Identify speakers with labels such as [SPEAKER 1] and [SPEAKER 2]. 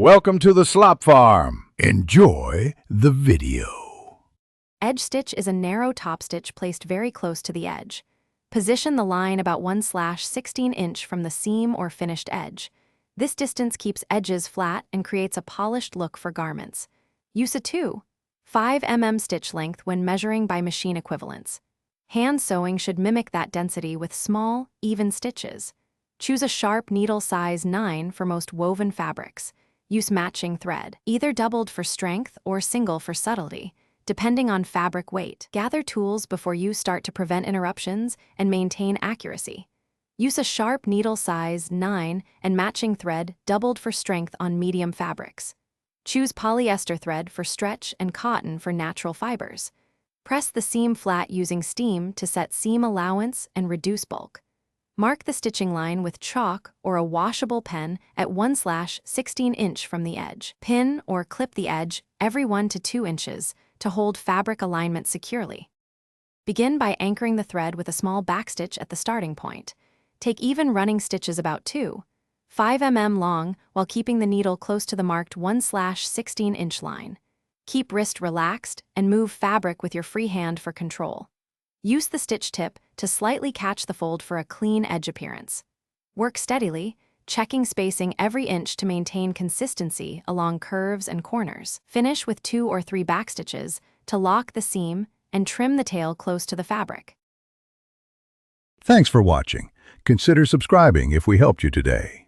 [SPEAKER 1] Welcome to the Slop Farm. Enjoy the video.
[SPEAKER 2] Edge stitch is a narrow top stitch placed very close to the edge. Position the line about 1/16 inch from the seam or finished edge. This distance keeps edges flat and creates a polished look for garments. Use a 2.5 mm stitch length when measuring by machine equivalents. Hand sewing should mimic that density with small, even stitches. Choose a sharp needle size 9 for most woven fabrics. Use matching thread, either doubled for strength or single for subtlety, depending on fabric weight. Gather tools before you start to prevent interruptions and maintain accuracy. Use a sharp needle size 9 and matching thread doubled for strength on medium fabrics. Choose polyester thread for stretch and cotton for natural fibers. Press the seam flat using steam to set seam allowance and reduce bulk. Mark the stitching line with chalk or a washable pen at 1/16 inch from the edge. Pin or clip the edge every 1 to 2 inches to hold fabric alignment securely. Begin by anchoring the thread with a small backstitch at the starting point. Take even running stitches about 2.5 mm long while keeping the needle close to the marked 1/16 inch line. Keep wrist relaxed and move fabric with your free hand for control. Use the stitch tip to slightly catch the fold for a clean edge appearance. Work steadily, checking spacing every inch to maintain consistency along curves and corners. Finish with 2 or 3 backstitches to lock the seam and trim the tail close to the fabric.
[SPEAKER 1] Thanks for watching. Consider subscribing if we helped you today.